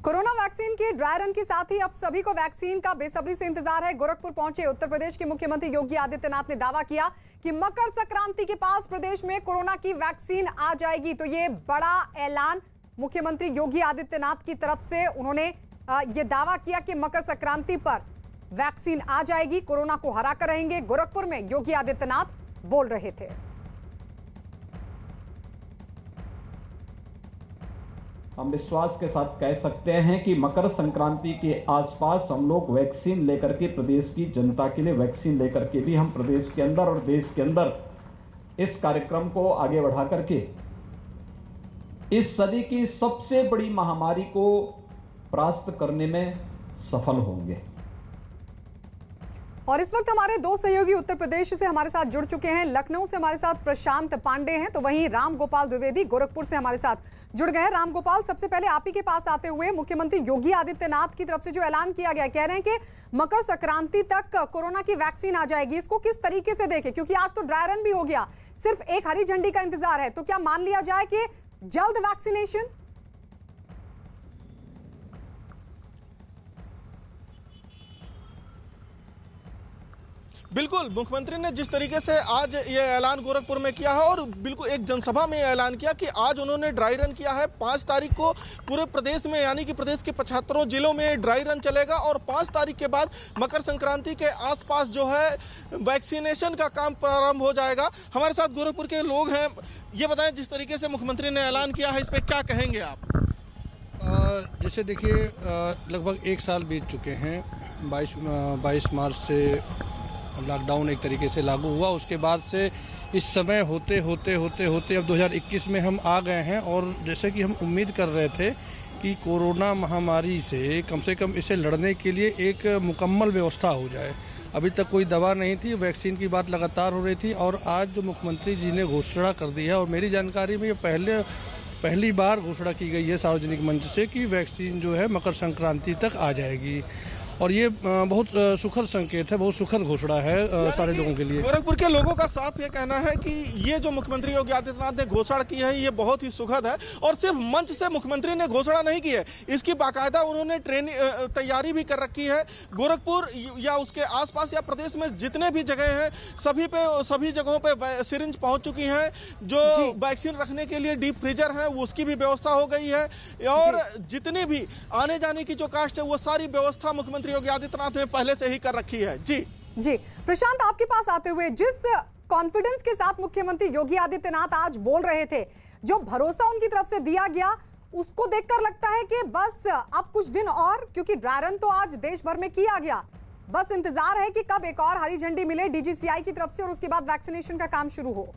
Corona vaccine के dry run के साथ ही अब सभी को वैक्सीन का बेसब्री से इंतजार है। गोरखपुर पहुंचे उत्तर प्रदेश के मुख्यमंत्री योगी आदित्यनाथ ने दावा किया कि मकर संक्रांति के पास प्रदेश में कोरोना की वैक्सीन आ जाएगी। तो ये बड़ा ऐलान मुख्यमंत्री योगी आदित्यनाथ की तरफ से उन्होंने ये दावा किया कि मकर संक्रांति पर वैक्सीन आ जाएगी, कोरोना को हरा कर रहेंगे। गोरखपुर में योगी आदित्यनाथ बोल रहे थे। हम विश्वास के साथ कह सकते हैं कि मकर संक्रांति के आसपास हम लोग वैक्सीन लेकर के, प्रदेश की जनता के लिए वैक्सीन लेकर के भी हम प्रदेश के अंदर और देश के अंदर इस कार्यक्रम को आगे बढ़ा करके इस सदी की सबसे बड़ी महामारी को परास्त करने में सफल होंगे। और इस वक्त हमारे दो सहयोगी उत्तर प्रदेश से हमारे साथ जुड़ चुके हैं। लखनऊ से हमारे साथ प्रशांत पांडे हैं, तो वहीं राम गोपाल द्विवेदी गोरखपुर से हमारे साथ जुड़ गए हैं। राम गोपाल, सबसे पहले आप ही के पास आते हुए, मुख्यमंत्री योगी आदित्यनाथ की तरफ से जो ऐलान किया गया, कह रहे हैं कि मकर संक्रांति तक कोरोना की वैक्सीन आ जाएगी, इसको किस तरीके से देखें? क्योंकि आज तो ड्राई रन भी हो गया, सिर्फ एक हरी झंडी का इंतजार है, तो क्या मान लिया जाए कि जल्द वैक्सीनेशन? बिल्कुल, मुख्यमंत्री ने जिस तरीके से आज ये ऐलान गोरखपुर में किया है और बिल्कुल एक जनसभा में ऐलान किया कि आज उन्होंने ड्राई रन किया है। 5 तारीख को पूरे प्रदेश में, यानी कि प्रदेश के 75 जिलों में ड्राई रन चलेगा और 5 तारीख के बाद मकर संक्रांति के आसपास जो है वैक्सीनेशन का काम प्रारंभ हो जाएगा। हमारे साथ गोरखपुर के लोग हैं, ये बताएं जिस तरीके से मुख्यमंत्री ने ऐलान किया है, इस पर क्या कहेंगे आप? जैसे देखिए, लगभग 1 साल बीत चुके हैं। 22 मार्च से लॉकडाउन एक तरीके से लागू हुआ, उसके बाद से इस समय होते अब 2021 में हम आ गए हैं। और जैसे कि हम उम्मीद कर रहे थे कि कोरोना महामारी से कम इसे लड़ने के लिए एक मुकम्मल व्यवस्था हो जाए। अभी तक कोई दवा नहीं थी, वैक्सीन की बात लगातार हो रही थी और आज जो मुख्यमंत्री जी ने घोषणा कर दी है, और मेरी जानकारी में ये पहली बार घोषणा की गई है सार्वजनिक मंच से कि वैक्सीन जो है मकर संक्रांति तक आ जाएगी। और ये बहुत सुखद संकेत है, बहुत सुखद घोषणा है सारे लोगों के लिए। गोरखपुर के लोगों का साफ ये कहना है कि ये जो मुख्यमंत्री योगी आदित्यनाथ ने घोषणा की है, ये बहुत ही सुखद है। और सिर्फ मंच से मुख्यमंत्री ने घोषणा नहीं की है, इसकी बाकायदा उन्होंने तैयारी भी कर रखी है। गोरखपुर या उसके आसपास या प्रदेश में जितने भी जगह हैं, सभी जगहों पे सिरिंज पहुंच चुकी हैं। जो वैक्सीन रखने के लिए डीप फ्रीजर है, उसकी भी व्यवस्था हो गई है। और जितने भी आने जाने की जो कास्ट है, वो सारी व्यवस्था मुख्यमंत्री योगी आदित्यनाथ ने पहले से ही कर रखी है। जी प्रशांत, आपके पास आते हुए, जिस कॉन्फिडेंस के साथ मुख्यमंत्री योगी आदित्यनाथ आज बोल रहे थे, जो भरोसा उनकी तरफ से दिया गया, उसको देखकर लगता है कि बस अब कुछ दिन और, क्योंकि ड्राई रन तो आज देश भर में किया गया, बस इंतजार है कि कब एक और हरी झंडी मिले डीजीसीआई की तरफ से और उसके बाद वैक्सीनेशन का काम शुरू हो।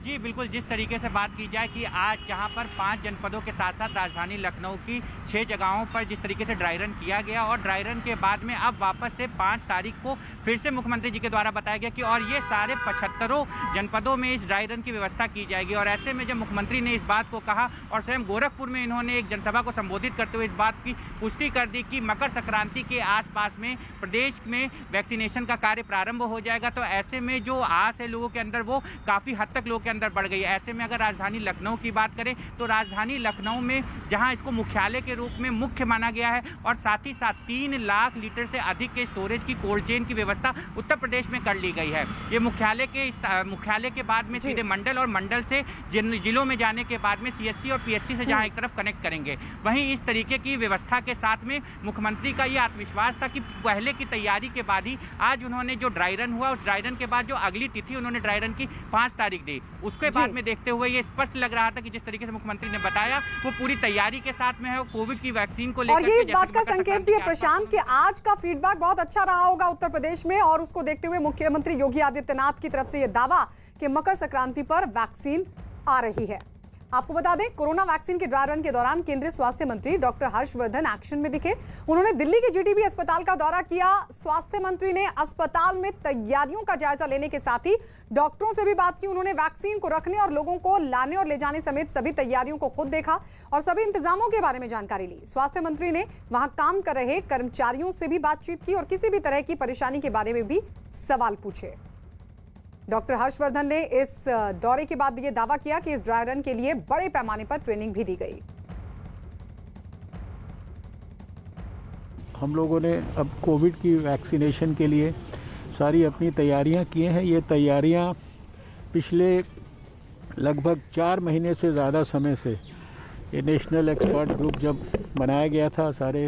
जी बिल्कुल, जिस तरीके से बात की जाए कि आज जहां पर 5 जनपदों के साथ साथ राजधानी लखनऊ की 6 जगहों पर जिस तरीके से ड्राई रन किया गया और ड्राई रन के बाद में अब वापस से 5 तारीख को फिर से मुख्यमंत्री जी के द्वारा बताया गया कि और ये सारे 75 जनपदों में इस ड्राई रन की व्यवस्था की जाएगी। और ऐसे में जब मुख्यमंत्री ने इस बात को कहा और स्वयं गोरखपुर में इन्होंने एक जनसभा को संबोधित करते हुए इस बात की पुष्टि कर दी कि मकर संक्रांति के आसपास में प्रदेश में वैक्सीनेशन का कार्य प्रारंभ हो जाएगा, तो ऐसे में जो आस है लोगों के अंदर, वो काफ़ी हद तक लोगों के अंदर बढ़ गई है। ऐसे में अगर राजधानी लखनऊ की बात करें तो राजधानी लखनऊ में जहां इसको मुख्यालय के रूप में मुख्य माना गया है और साथ ही साथ 3 लाख लीटर से अधिक के स्टोरेज की कोल्ड चेन की व्यवस्था उत्तर प्रदेश में कर ली गई है। ये मुख्यालय के बाद में सीधे मंडल और मंडल से जिलों में जाने के बाद में सीएससी और पीएससी से जहां एक तरफ कनेक्ट करेंगे। वहीं इस तरीके की व्यवस्था के साथ में मुख्यमंत्री का ये आत्मविश्वास था कि पहले की तैयारी के बाद ही आज उन्होंने जो ड्राई रन हुआ, उस ड्राई रन के बाद जो अगली तिथि उन्होंने ड्राई रन की 5 तारीख दी, उसके बाद में देखते हुए ये स्पष्ट लग रहा था कि जिस तरीके से मुख्यमंत्री ने बताया वो पूरी तैयारी के साथ में है। कोविड की वैक्सीन को लेकर, और ये इस बात का संकेत भी है प्रशांत कि आज का फीडबैक बहुत अच्छा रहा होगा उत्तर प्रदेश में, और उसको देखते हुए मुख्यमंत्री योगी आदित्यनाथ की तरफ से यह दावा कि मकर संक्रांति पर वैक्सीन आ रही है। आपको बता दें, कोरोना वैक्सीन के ड्राई रन के दौरान केंद्रीय स्वास्थ्य मंत्री डॉक्टर हर्षवर्धन एक्शन में दिखे। उन्होंने दिल्ली के जीटीबी अस्पताल का दौरा किया। स्वास्थ्य मंत्री ने अस्पताल में तैयारियों का जायजा लेने के साथ ही डॉक्टरों से भी बात की। उन्होंने वैक्सीन को रखने और लोगों को लाने और ले जाने समेत सभी तैयारियों को खुद देखा और सभी इंतजामों के बारे में जानकारी ली। स्वास्थ्य मंत्री ने वहां काम कर रहे कर्मचारियों से भी बातचीत की और किसी भी तरह की परेशानी के बारे में भी सवाल पूछे। डॉक्टर हर्षवर्धन ने इस दौरे के बाद ये दावा किया कि इस ड्राई रन के लिए बड़े पैमाने पर ट्रेनिंग भी दी गई। हम लोगों ने अब कोविड की वैक्सीनेशन के लिए सारी अपनी तैयारियां की हैं। ये तैयारियां पिछले लगभग 4 महीने से ज़्यादा समय से ये नेशनल एक्सपर्ट ग्रुप जब बनाया गया था, सारे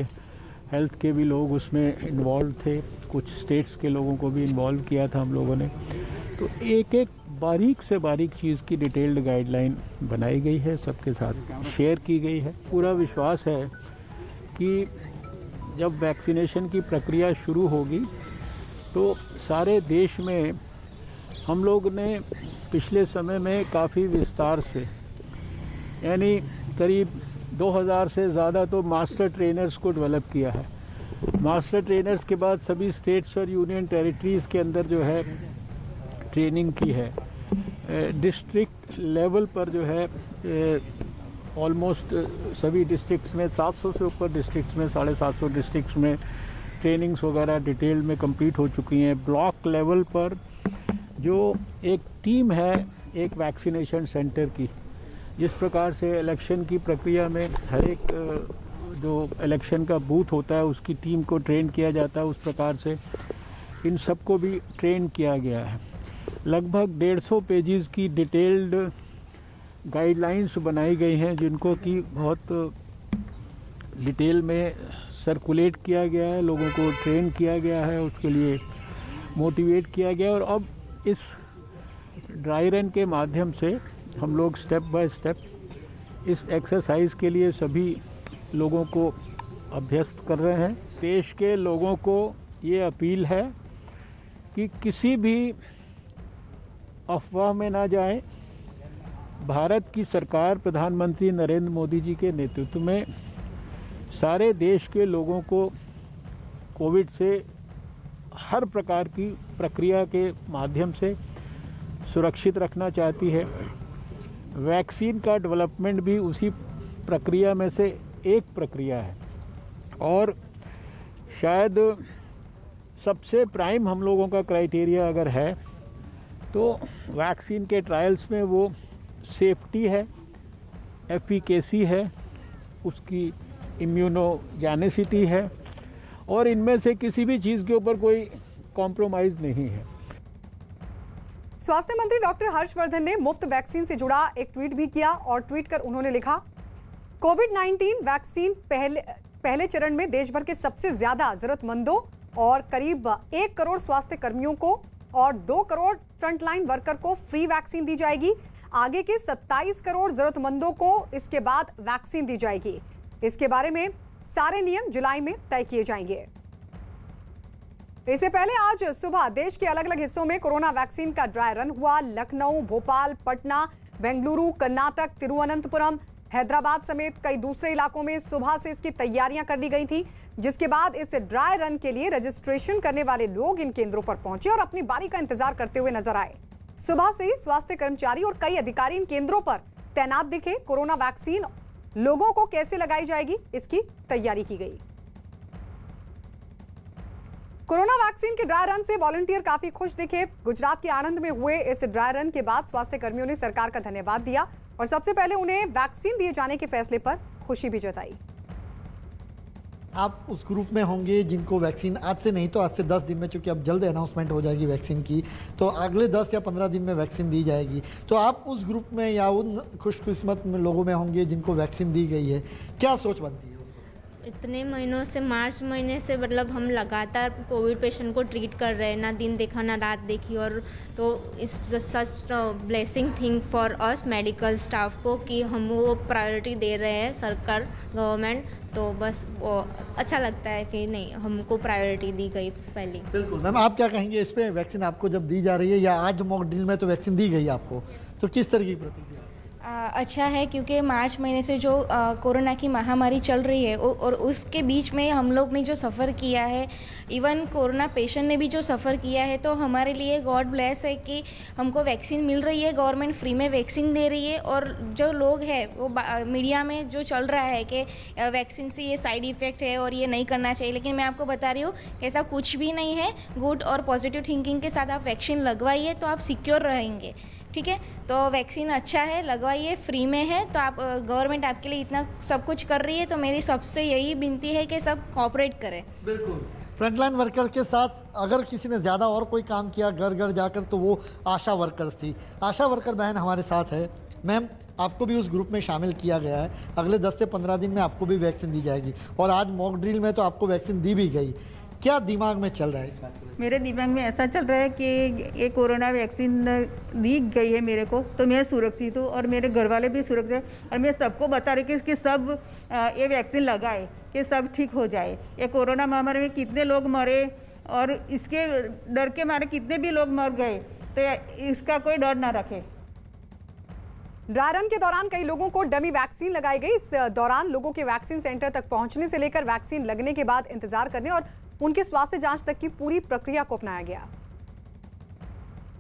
हेल्थ के भी लोग उसमें इन्वॉल्व थे, कुछ स्टेट्स के लोगों को भी इन्वॉल्व किया था हम लोगों ने। तो एक एक बारीक से बारीक चीज़ की डिटेल्ड गाइडलाइन बनाई गई है, सबके साथ शेयर की गई है। पूरा विश्वास है कि जब वैक्सीनेशन की प्रक्रिया शुरू होगी तो सारे देश में हम लोग ने पिछले समय में काफ़ी विस्तार से, यानी करीब 2000 से ज़्यादा तो मास्टर ट्रेनर्स को डेवलप किया है। मास्टर ट्रेनर्स के बाद सभी स्टेट्स और यूनियन टेरिटरीज़ के अंदर जो है ट्रेनिंग की है। डिस्ट्रिक्ट लेवल पर जो है ऑलमोस्ट सभी डिस्ट्रिक्ट्स में 700 से ऊपर डिस्ट्रिक्ट्स में 750 डिस्ट्रिक्ट्स में ट्रेनिंग्स वगैरह डिटेल में कंप्लीट हो चुकी हैं। ब्लॉक लेवल पर जो एक टीम है एक वैक्सीनेशन सेंटर की, जिस प्रकार से इलेक्शन की प्रक्रिया में हर एक जो इलेक्शन का बूथ होता है उसकी टीम को ट्रेन किया जाता है, उस प्रकार से इन सबको भी ट्रेन किया गया है। लगभग 150 पेजेस की डिटेल्ड गाइडलाइंस बनाई गई हैं, जिनको कि बहुत डिटेल में सर्कुलेट किया गया है, लोगों को ट्रेन किया गया है, उसके लिए मोटिवेट किया गया। और अब इस ड्राई रन के माध्यम से हम लोग स्टेप बाय स्टेप इस एक्सरसाइज के लिए सभी लोगों को अभ्यस्त कर रहे हैं। देश के लोगों को ये अपील है कि किसी भी अफवाह में ना जाएं। भारत की सरकार प्रधानमंत्री नरेंद्र मोदी जी के नेतृत्व में सारे देश के लोगों को कोविड से हर प्रकार की प्रक्रिया के माध्यम से सुरक्षित रखना चाहती है। वैक्सीन का डेवलपमेंट भी उसी प्रक्रिया में से एक प्रक्रिया है और शायद सबसे प्राइम हम लोगों का क्राइटेरिया अगर है तो वैक्सीन के ट्रायल्स में वो सेफ्टी है, एफिकेसी है, उसकी इम्यूनोजेनिसिटी है और इनमें से किसी भी चीज़ के ऊपर कोई कॉम्प्रोमाइज़ नहीं है। स्वास्थ्य मंत्री डॉक्टर हर्षवर्धन ने मुफ्त वैक्सीन से जुड़ा एक ट्वीट भी किया और ट्वीट कर उन्होंने लिखा, कोविड-19 वैक्सीन पहले चरण में देश भर के सबसे ज्यादा जरूरतमंदों और करीब 1 करोड़ स्वास्थ्य कर्मियों को और 2 करोड़ फ्रंटलाइन वर्कर को फ्री वैक्सीन दी जाएगी। आगे के 27 करोड़ जरूरतमंदों को इसके बाद वैक्सीन दी जाएगी। इसके बारे में सारे नियम जुलाई में तय किए जाएंगे। इससे पहले आज सुबह देश के अलग अलग हिस्सों में कोरोना वैक्सीन का ड्राई रन हुआ। लखनऊ, भोपाल, पटना, बेंगलुरु, कर्नाटक, तिरुवनंतपुरम, हैदराबाद समेत कई दूसरे इलाकों में सुबह से इसकी तैयारियां कर ली गई थी, जिसके बाद इस ड्राई रन के लिए रजिस्ट्रेशन करने वाले लोग इन केंद्रों पर पहुंचे और अपनी बारी का इंतजार करते हुए नजर आए। सुबह से ही स्वास्थ्य कर्मचारी और कई अधिकारी इन केंद्रों पर तैनात दिखे। कोरोना वैक्सीन लोगों को कैसे लगाई जाएगी, इसकी तैयारी की गई। कोरोना वैक्सीन के ड्राई रन से वॉलंटियर काफी खुश दिखे। गुजरात के आणंद में हुए इस ड्राई रन के बाद स्वास्थ्य कर्मियों ने सरकार का धन्यवाद दिया और सबसे पहले उन्हें वैक्सीन दिए जाने के फैसले पर खुशी भी जताई। आप उस ग्रुप में होंगे जिनको वैक्सीन आज से नहीं तो आज से 10 दिन में, चूंकि अब जल्द अनाउंसमेंट हो जाएगी वैक्सीन की, तो अगले 10 या 15 दिन में वैक्सीन दी जाएगी। तो आप उस ग्रुप में या उन खुशकिस्मत लोगों में होंगे जिनको वैक्सीन दी गई है, क्या सोच बनती है? इतने महीनों से, मार्च महीने से मतलब हम लगातार कोविड पेशेंट को ट्रीट कर रहे हैं, ना दिन देखा ना रात देखी। और तो इस such blessing thing for us medical staff को कि हम वो प्रायोरिटी दे रहे हैं, सरकार गवर्नमेंट, तो बस वो अच्छा लगता है कि नहीं, हमको प्रायोरिटी दी गई पहले। बिल्कुल मैम, आप क्या कहेंगे इस पर? वैक्सीन आपको जब दी जा रही है या आज मॉक ड्रिल में तो वैक्सीन दी गई आपको, तो किस तरह की प्रतिक्रिया? अच्छा है, क्योंकि मार्च महीने से जो कोरोना की महामारी चल रही है और उसके बीच में हम लोग ने जो सफ़र किया है, इवन कोरोना पेशेंट ने भी जो सफ़र किया है, तो हमारे लिए गॉड ब्लेस है कि हमको वैक्सीन मिल रही है, गवर्नमेंट फ्री में वैक्सीन दे रही है। और जो लोग हैं वो मीडिया में जो चल रहा है कि वैक्सीन से ये साइड इफ़ेक्ट है और ये नहीं करना चाहिए, लेकिन मैं आपको बता रही हूँ कि ऐसा कुछ भी नहीं है। गुड और पॉजिटिव थिंकिंग के साथ आप वैक्सीन लगवाइए तो आप सिक्योर रहेंगे, ठीक है, तो वैक्सीन अच्छा है, लगवाइए, फ्री में है। तो आप गवर्नमेंट आपके लिए इतना सब कुछ कर रही है, तो मेरी सबसे यही विनती है कि सब कोऑपरेट करें। बिल्कुल, फ्रंटलाइन वर्कर के साथ अगर किसी ने ज़्यादा और कोई काम किया घर घर जाकर तो वो आशा वर्कर्स थी। आशा वर्कर बहन हमारे साथ है। मैम, आपको भी उस ग्रुप में शामिल किया गया है। अगले 10 से 15 दिन में आपको भी वैक्सीन दी जाएगी और आज मॉक ड्रिल में तो आपको वैक्सीन दी भी गई। क्या दिमाग में चल रहा है इस बात को? मेरे दिमाग में ऐसा चल रहा है कि ये कोरोना वैक्सीन दी गई है मेरे को, तो मैं सुरक्षित हूँ और मेरे घर वाले भी सुरक्षित हैं। और मैं सबको बता रही कि सब ये वैक्सीन लगाए कि सब ठीक हो जाए। ये कोरोना महामारी में कितने लोग मरे और इसके डर के मारे कितने भी लोग मर गए, तो इसका कोई डर ना रखे। ड्राई रन के दौरान कई लोगों को डमी वैक्सीन लगाई गई। इस दौरान लोगों के वैक्सीन सेंटर तक पहुंचने से लेकर वैक्सीन लगने के बाद इंतजार करने और उनके स्वास्थ्य जांच तक की पूरी प्रक्रिया को अपनाया गया।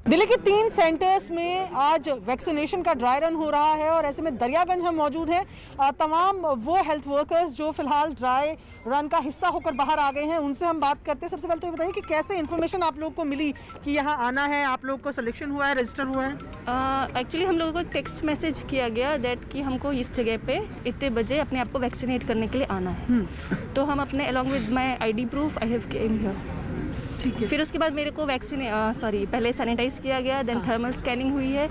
दिल्ली के 3 सेंटर्स में आज वैक्सीनेशन का ड्राई रन हो रहा है और ऐसे में दरियागंज हम मौजूद हैं। तमाम वो हेल्थ वर्कर्स जो फिलहाल ड्राई रन का हिस्सा होकर बाहर आ गए हैं, उनसे हम बात करते हैं। सबसे पहले तो ये बताइए कि कैसे इन्फॉर्मेशन आप लोगों को मिली कि यहाँ आना है, आप लोगों को सिलेक्शन हुआ है, रजिस्टर हुआ है? एक्चुअली हम लोगों को टेक्स्ट मैसेज किया गया दैट कि हमको इस जगह पे इतने बजे अपने आप को वैक्सीनेट करने के लिए आना है। तो हम अपने along with my ID proof I have came here. फिर उसके बाद मेरे को पहले सैनिटाइज किया गया, देन थर्मल स्कैनिंग हुई है।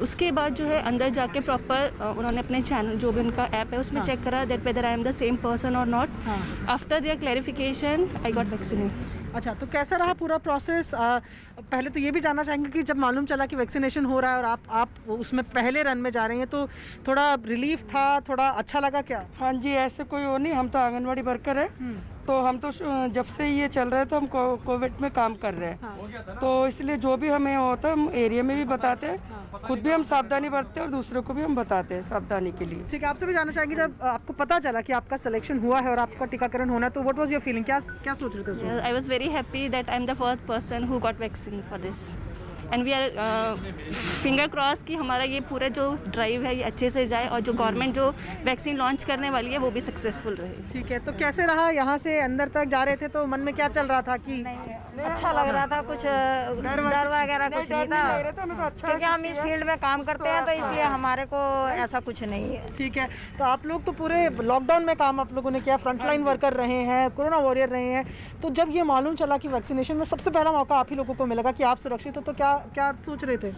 उसके बाद जो है अंदर जाके प्रॉपर उन्होंने अपने चैनल जो भी उनका ऐप है उसमें चेक करा that whether I am the same person और not. After there clarification I got vaccinated. अच्छा, तो कैसा रहा पूरा प्रोसेस? पहले तो ये भी जानना चाहेंगे कि जब मालूम चला कि वैक्सीनेशन हो रहा है और आप उसमें पहले रन में जा रही हैं, तो थोड़ा रिलीफ था, थोड़ा अच्छा लगा क्या? हाँ जी, ऐसे कोई वो नहीं, हम तो आंगनवाड़ी वर्कर है, तो हम तो जब से ये चल रहा है तो हम कोविड में काम कर रहे हैं। तो इसलिए जो भी हमें होता है हम एरिया में भी बताते हैं, खुद भी हम सावधानी बरतते हैं और दूसरों को भी हम बताते हैं सावधानी के लिए। ठीक है, आपसे भी जानना चाहेंगे, जब आपको पता चला कि आपका सिलेक्शन हुआ है और आपका टीकाकरण होना है, तो व्हाट वाज योर फीलिंग? क्या सोच रहे थे? I was very happy that I am the first person who got vaccine for this and we are finger cross कि हमारा ये पूरा जो ड्राइव है ये अच्छे से जाए और जो गवर्नमेंट जो वैक्सीन लॉन्च करने वाली है वो भी सक्सेसफुल रहे। ठीक है, तो कैसे रहा? यहाँ से अंदर तक जा रहे थे तो मन में क्या चल रहा था? कि अच्छा लग रहा था, कुछ डर वगैरह कुछ नहीं था, क्योंकि हम इस फील्ड में काम करते हैं तो इसलिए हमारे को ऐसा कुछ नहीं है। ठीक है, तो आप लोग तो पूरे लॉकडाउन में काम आप लोगों ने किया, फ्रंटलाइन वर्कर रहे हैं, कोरोना वॉरियर रहे हैं, तो जब ये मालूम चला कि वैक्सीनेशन में सबसे पहला मौका आप ही लोगों को मिलेगा कि आप सुरक्षित हो, तो क्या सोच रहे थे?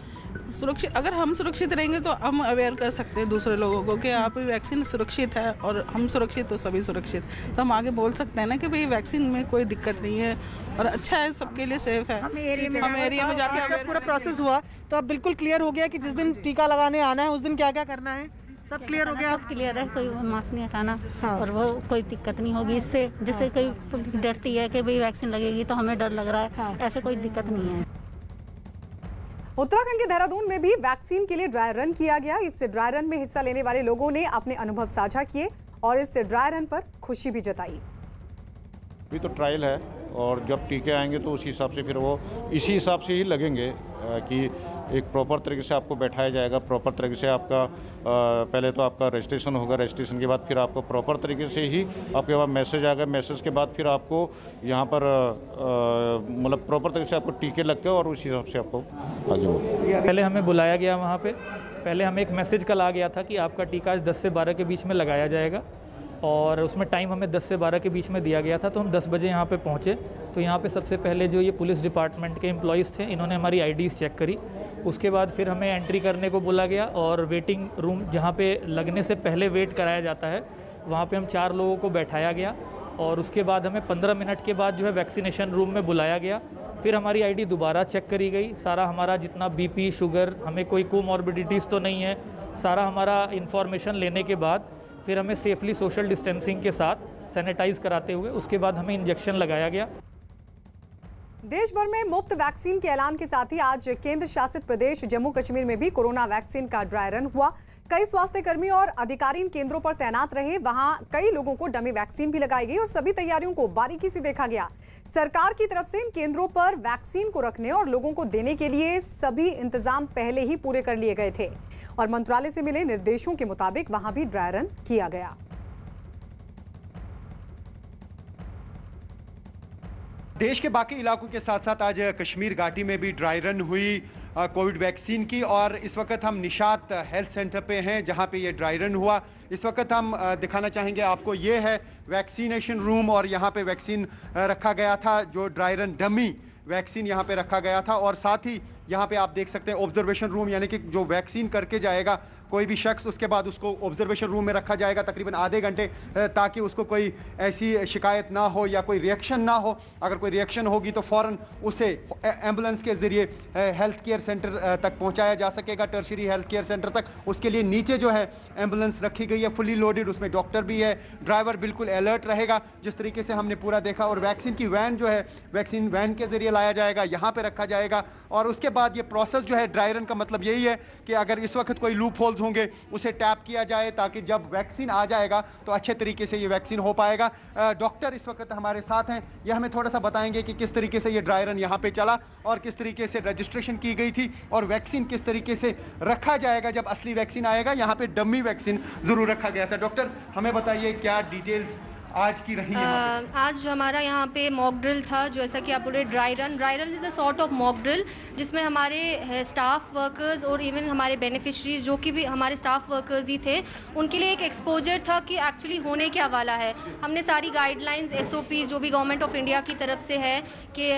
सुरक्षित, अगर हम सुरक्षित रहेंगे तो हम अवेयर कर सकते हैं दूसरे लोगों को कि आप वैक्सीन सुरक्षित है और हम सुरक्षित तो सभी सुरक्षित, तो हम आगे बोल सकते हैं ना कि भाई वैक्सीन में कोई दिक्कत नहीं है और अच्छा है, सबके लिए सेफ है। हम एरिया में जाके पूरा प्रोसेस हुआ तो अब बिल्कुल क्लियर हो गया कि जिस दिन टीका लगाने आना है उस दिन क्या क्या करना है? सब क्लियर हो गया? सब क्लियर है, कोई मास्क नहीं हटाना और वो कोई दिक्कत नहीं होगी इससे। जैसे कोई डरती है कि भाई वैक्सीन लगेगी तो हमें डर लग रहा है, ऐसे कोई दिक्कत नहीं है। उत्तराखंड के देहरादून में भी वैक्सीन के लिए ड्राई रन किया गया। इस ड्राई रन में हिस्सा लेने वाले लोगों ने अपने अनुभव साझा किए और इस ड्राई रन पर खुशी भी जताई। अभी तो ट्रायल है और जब टीके आएंगे तो उसी हिसाब से फिर वो इसी हिसाब से ही लगेंगे कि एक प्रॉपर तरीके से आपको बैठाया जाएगा, प्रॉपर तरीके से आपका पहले तो आपका रजिस्ट्रेशन होगा, रजिस्ट्रेशन के बाद फिर आपको प्रॉपर तरीके से ही आपके पास मैसेज आएगा, मैसेज के बाद फिर आपको यहाँ पर मतलब प्रॉपर तरीके से आपको टीके लग के और उस हिसाब से आपको आगे हो। पहले हमें बुलाया गया वहाँ पे, पहले हमें एक मैसेज कल आ गया था कि आपका टीका 10 से 12 के बीच में लगाया जाएगा और उसमें टाइम हमें 10 से 12 के बीच में दिया गया था। तो हम 10 बजे यहाँ पे पहुँचे तो यहाँ पे सबसे पहले जो ये पुलिस डिपार्टमेंट के एम्प्लॉइज़ थे इन्होंने हमारी IDs चेक करी। उसके बाद फिर हमें एंट्री करने को बोला गया और वेटिंग रूम जहाँ पे लगने से पहले वेट कराया जाता है वहाँ पे हम 4 लोगों को बैठाया गया और उसके बाद हमें 15 मिनट के बाद जो है वैक्सीनेशन रूम में बुलाया गया। फिर हमारी ID दोबारा चेक करी गई, सारा हमारा जितना BP शुगर, हमें कोई कोमॉर्बिडिटीज़ तो नहीं है, सारा हमारा इन्फॉर्मेशन लेने के बाद फिर हमें सेफली सोशल डिस्टेंसिंग के साथ सैनिटाइज कराते हुए उसके बाद हमें इंजेक्शन लगाया गया। देश भर में मुफ्त वैक्सीन के ऐलान के साथ ही आज केंद्र शासित प्रदेश जम्मू कश्मीर में भी कोरोना वैक्सीन का ड्राई रन हुआ। कई स्वास्थ्य कर्मी और अधिकारी इन केंद्रों पर तैनात रहे। वहां कई लोगों को डमी वैक्सीन भी लगाई गई और सभी तैयारियों को बारीकी से देखा गया। सरकार की तरफ से इन केंद्रों पर वैक्सीन को रखने और लोगों को देने के लिए सभी इंतजाम पहले ही पूरे कर लिए गए थे और मंत्रालय से मिले निर्देशों के मुताबिक वहां भी ड्राई रन किया गया। देश के बाकी इलाकों के साथ साथ आज कश्मीर घाटी में भी ड्राई रन हुई। कोविड वैक्सीन की। और इस वक्त हम निशात हेल्थ सेंटर पे हैं जहां पे ये ड्राई रन हुआ। इस वक्त हम दिखाना चाहेंगे आपको, ये है वैक्सीनेशन रूम और यहाँ पे वैक्सीन रखा गया था, जो ड्राई रन डमी वैक्सीन यहाँ पे रखा गया था। और साथ ही यहाँ पे आप देख सकते हैं ऑब्जर्वेशन रूम, यानी कि जो वैक्सीन करके जाएगा कोई भी शख्स, उसके बाद उसको ऑब्जर्वेशन रूम में रखा जाएगा तकरीबन आधे घंटे, ताकि उसको कोई ऐसी शिकायत ना हो या कोई रिएक्शन ना हो। अगर कोई रिएक्शन होगी तो फौरन उसे एम्बुलेंस के जरिए हेल्थ केयर सेंटर तक पहुंचाया जा सकेगा, टर्शरी हेल्थ केयर सेंटर तक। उसके लिए नीचे जो है एम्बुलेंस रखी गई है, फुली लोडेड, उसमें डॉक्टर भी है, ड्राइवर बिल्कुल अलर्ट रहेगा, जिस तरीके से हमने पूरा देखा। और वैक्सीन की वैन जो है, वैक्सीन वैन के जरिए लाया जाएगा, यहाँ पे रखा जाएगा। और उसके बाद ये प्रोसेस जो है ड्राई रन का मतलब यही है कि अगर इस वक्त कोई लूप होल्स होंगे उसे टैप किया जाए, ताकि जब वैक्सीन आ जाएगा तो अच्छे तरीके से ये वैक्सीन हो पाएगा। डॉक्टर इस वक्त हमारे साथ हैं, ये हमें थोड़ा सा बताएंगे कि किस तरीके से ये ड्राई रन यहाँ पे चला और किस तरीके से रजिस्ट्रेशन की गई थी और वैक्सीन किस तरीके से रखा जाएगा जब असली वैक्सीन आएगा। यहाँ पे डमी वैक्सीन जरूर रखा गया था। डॉक्टर हमें बताइए क्या डिटेल्स आज की रही है? आज हमारा यहाँ पे मॉक ड्रिल था, जैसा कि आप बोले dry run is a sort of mock drill, जिसमें हमारे स्टाफ वर्कर्स और इवन हमारे बेनिफिशरीज जो कि भी हमारे स्टाफ वर्कर्स ही थे, उनके लिए एक एक्सपोजर था कि एक्चुअली होने क्या वाला है। हमने सारी गाइडलाइंस SOP जो भी गवर्नमेंट ऑफ इंडिया की तरफ से है कि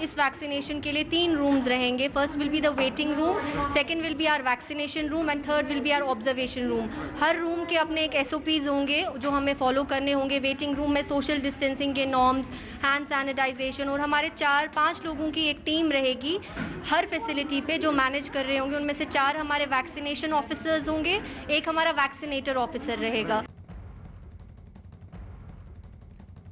इस वैक्सीनेशन के लिए 3 रूम्स रहेंगे। First will be the waiting room, second will be our vaccination room and third will be our observation room. हर रूम के अपने एक SOPs होंगे जो हमें फॉलो करने होंगे। वेटिंग रूम में सोशल डिस्टेंसिंग के नॉर्म्स, हैंड सैनिटाइजेशन, और हमारे 4-5 लोगों की एक टीम रहेगी हर फैसिलिटी पे जो मैनेज कर रहे होंगे। उनमें से 4 हमारे वैक्सीनेशन ऑफिसर्स होंगे, एक हमारा वैक्सीनेटर ऑफिसर रहेगा।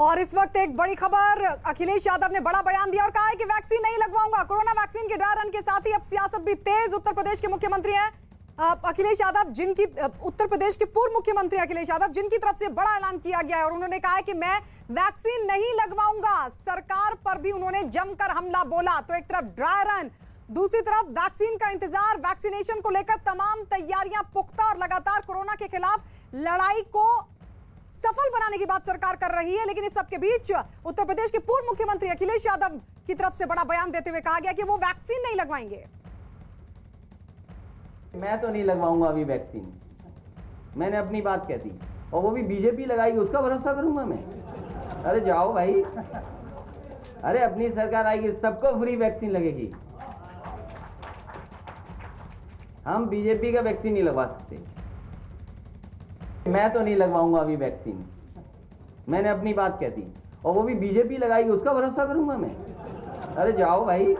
और इस वक्त एक बड़ी खबर, अखिलेश यादव ने बड़ा बयान दिया और कहा है कि वैक्सीन नहीं लगवाऊंगा। कोरोना वैक्सीन के ड्राई रन के साथ ही अब सियासत भी तेज। उत्तर प्रदेश के मुख्यमंत्री हैं अखिलेश यादव, जिनकी उत्तर प्रदेश के पूर्व मुख्यमंत्री अखिलेश यादव, जिनकी तरफ से बड़ा ऐलान किया गया है और उन्होंने कहा है कि मैं वैक्सीन नहीं लगवाऊंगा। सरकार पर भी उन्होंने जमकर हमला बोला। तो एक तरफ ड्राई रन, दूसरी तरफ वैक्सीन का इंतजार। वैक्सीनेशन को लेकर तमाम तैयारियां पुख्ता और लगातार कोरोना के खिलाफ लड़ाई को सफल बनाने की बात सरकार कर रही है। लेकिन इस सबके बीच उत्तर प्रदेश के पूर्व मुख्यमंत्री अखिलेश यादव की तरफ से बड़ा बयान देते हुए कहा गया कि वो वैक्सीन नहीं लगवाएंगे। मैं तो नहीं लगवाऊंगा अभी वैक्सीन, मैंने अपनी बात कह दी, और वो भी बीजेपी लगाएगी उसका भरोसा करूंगा मैं? अरे जाओ भाई, अरे अपनी सरकार आएगी सबको फ्री वैक्सीन लगेगी। हम बीजेपी का वैक्सीन नहीं लगवा सकते। मैं तो नहीं लगवाऊंगा अभी वैक्सीन, मैंने अपनी बात कह दी, और वो भी बीजेपी लगाएगी उसका भरोसा करूंगा मैं? अरे जाओ भाई,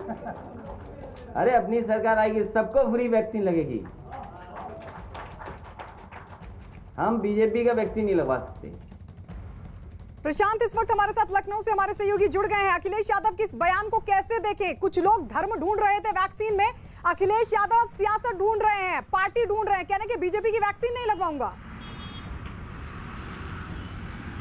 अरे अपनी सरकार आएगी सबको फ्री वैक्सीन लगेगी। हम बीजेपी का वैक्सीन नहीं लगवा सकते। प्रशांत इस वक्त हमारे साथ लखनऊ से हमारे सहयोगी जुड़ गए हैं। अखिलेश यादव के इस बयान को कैसे देखें? कुछ लोग धर्म ढूंढ रहे थे वैक्सीन में, अखिलेश यादव सियासत ढूंढ रहे हैं, पार्टी ढूंढ रहे हैं, कहने कि बीजेपी की वैक्सीन नहीं लगवाऊंगा।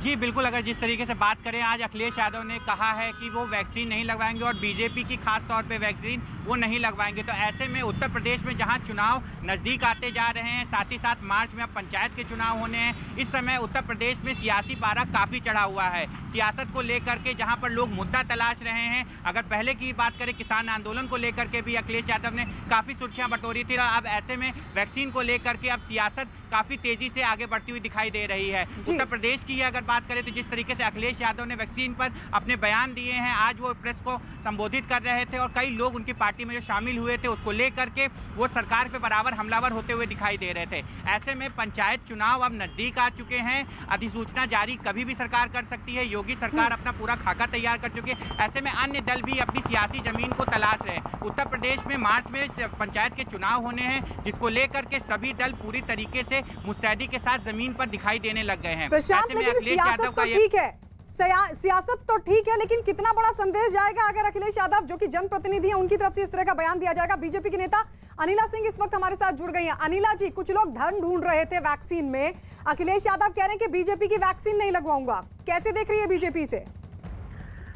जी बिल्कुल, अगर जिस तरीके से बात करें, आज अखिलेश यादव ने कहा है कि वो वैक्सीन नहीं लगवाएंगे और बीजेपी की खास तौर पे वैक्सीन वो नहीं लगवाएंगे। तो ऐसे में उत्तर प्रदेश में जहां चुनाव नज़दीक आते जा रहे हैं, साथ ही साथ मार्च में अब पंचायत के चुनाव होने हैं, इस समय उत्तर प्रदेश में सियासी पारा काफ़ी चढ़ा हुआ है सियासत को लेकर के, जहाँ पर लोग मुद्दा तलाश रहे हैं। अगर पहले की बात करें, किसान आंदोलन को लेकर के भी अखिलेश यादव ने काफ़ी सुर्खियाँ बटोरी थी, अब ऐसे में वैक्सीन को लेकर के अब सियासत काफ़ी तेज़ी से आगे बढ़ती हुई दिखाई दे रही है। उत्तर प्रदेश की अगर बात करें तो जिस तरीके से अखिलेश यादव ने वैक्सीन पर अपने बयान दिए हैं, आज वो प्रेस को संबोधित कर रहे थे और कई लोग उनकी पार्टी में जो शामिल हुए थे उसको लेकर के वो सरकार पे बराबर हमलावर होते हुए दिखाई दे रहे थे। ऐसे में पंचायत चुनाव अब नजदीक आ चुके हैं, अधिसूचना जारी कभी भी सरकार कर सकती है, योगी सरकार अपना पूरा खाका तैयार कर चुकी है। ऐसे में अन्य दल भी अपनी सियासी जमीन को तलाश रहे हैं। उत्तर प्रदेश में मार्च में पंचायत के चुनाव होने हैं, जिसको लेकर के सभी दल पूरी तरीके से मुस्तैदी के साथ जमीन पर दिखाई देने लग गए हैं। ऐसे में अखिलेश यादव का ठीक है, सियासत तो ठीक है, लेकिन कितना बड़ा संदेश जाएगा अगर अखिलेश यादव जो कि जनप्रतिनिधि हैं उनकी तरफ से इस तरह का बयान दिया जाएगा। बीजेपी के नेता अनिला सिंह इस वक्त हमारे साथ जुड़ गई हैं। अनिला जी, कुछ लोग धर्म ढूंढ रहे थे वैक्सीन में, अखिलेश यादव कह रहे हैं कि बीजेपी की वैक्सीन नहीं लगवाऊंगा, कैसे देख रही है बीजेपी से?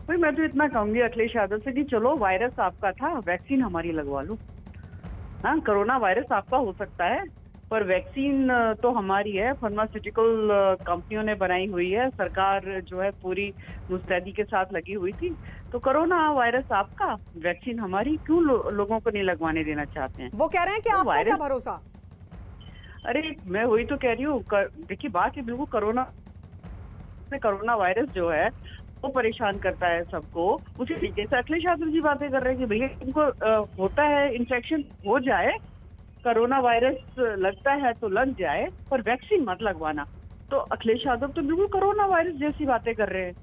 भाई मैं तो इतना कहूंगी अखिलेश यादव से कि चलो वायरस आपका था, वैक्सीन हमारी लगवा लो। हाँ, कोरोना वायरस आपका हो सकता है पर वैक्सीन तो हमारी है, फार्मास्यूटिकल कंपनियों ने बनाई हुई है, सरकार जो है पूरी मुस्तैदी के साथ लगी हुई थी। तो कोरोना वायरस आपका, वैक्सीन हमारी, क्यों लोगों को नहीं लगवाने देना चाहते हैं? वो कह रहे हैं कि तो आपका क्या भरोसा? अरे मैं वही तो कह रही हूँ, देखिए बात है बिल्कुल कोरोना वायरस जो है वो परेशान करता है सबको। उसी तरीके से अखिलेश यादव जी बातें कर रहे हैं कि भैया इनको होता है, इन्फेक्शन हो जाए, कोरोना वायरस लगता है तो लग जाए, पर वैक्सीन मत लगवाना। तो अखिलेश यादव तो बिल्कुल कोरोना वायरस जैसी बातें कर रहे हैं।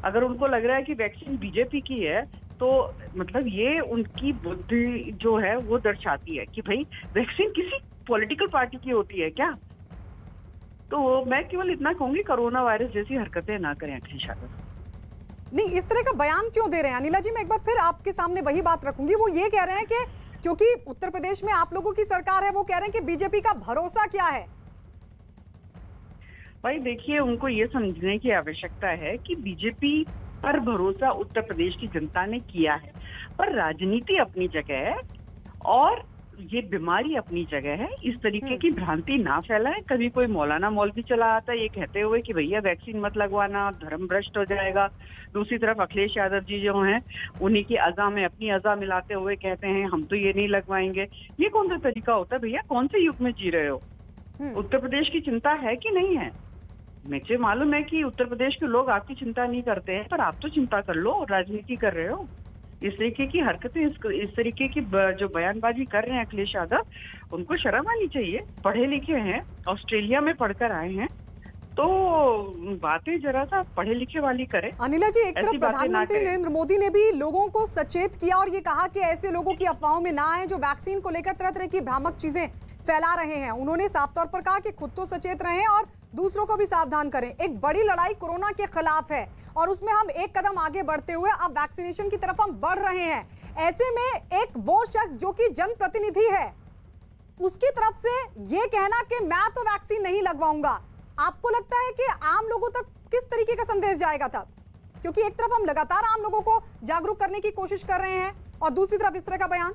अगर उनको लग रहा है कि वैक्सीन बीजेपी की है तो मतलब ये उनकी बुद्धि जो है वो दर्शाती है कि भाई वैक्सीन किसी पॉलिटिकल पार्टी की होती है क्या? तो मैं केवल इतना कहूंगी, कोरोना वायरस जैसी हरकतें ना करें अखिलेश यादव। नहीं, इस तरह का बयान क्यों दे रहे हैं अनिला जी? मैं एक बार फिर आपके सामने वही बात रखूंगी। वो ये कह रहे हैं कि क्योंकि उत्तर प्रदेश में आप लोगों की सरकार है, वो कह रहे हैं कि बीजेपी का भरोसा क्या है? भाई देखिए, उनको ये समझने की आवश्यकता है कि बीजेपी पर भरोसा उत्तर प्रदेश की जनता ने किया है, पर राजनीति अपनी जगह है और ये बीमारी अपनी जगह है। इस तरीके की भ्रांति ना फैलाएं। कभी कोई मौलाना मौलवी चला आता है ये कहते हुए कि भैया वैक्सीन मत लगवाना, धर्म भ्रष्ट हो जाएगा। दूसरी तरफ अखिलेश यादव जी जो हैं उन्हीं की अज़ा में अपनी अज़ा मिलाते हुए कहते हैं हम तो ये नहीं लगवाएंगे। ये कौन सा तरीका होता है भैया? कौन से युग में जी रहे हो? उत्तर प्रदेश की चिंता है कि नहीं है? मुझे मालूम है कि उत्तर प्रदेश के लोग आपकी चिंता नहीं करते हैं, पर आप तो चिंता कर लो, राजनीति कर रहे हो। इस तरीके की हरकतें, इस तरीके की जो बयानबाजी कर रहे हैं अखिलेश यादव, उनको शर्म आनी चाहिए। पढ़े लिखे हैं, ऑस्ट्रेलिया में पढ़कर आए हैं, तो बातें जरा सा पढ़े लिखे वाली करें। अनिला जी, एक तरफ प्रधानमंत्री नरेंद्र मोदी ने भी लोगों को सचेत किया और ये कहा कि ऐसे लोगों की अफवाहों में ना आए जो वैक्सीन को लेकर तरह तरह की भ्रामक चीजें फैला रहे हैं। उन्होंने साफ तौर पर कहा कि खुद तो सचेत रहें और दूसरों को भी सावधान करें। एक बड़ी लड़ाई कोरोना के खिलाफ है और उसमें हम एक कदम आगे बढ़ते हुए अब वैक्सीनेशन की तरफ हम बढ़ रहे हैं। ऐसे में एक वो शख्स जो कि जनप्रतिनिधि है, उसकी तरफ से ये कहना कि मैं तो वैक्सीन नहीं लगवाऊंगा, आपको लगता है कि आम लोगों तक किस तरीके का संदेश जाएगा तब? क्योंकि एक तरफ हम लगातार आम लोगों को जागरूक करने की कोशिश कर रहे हैं और दूसरी तरफ इस तरह का बयान।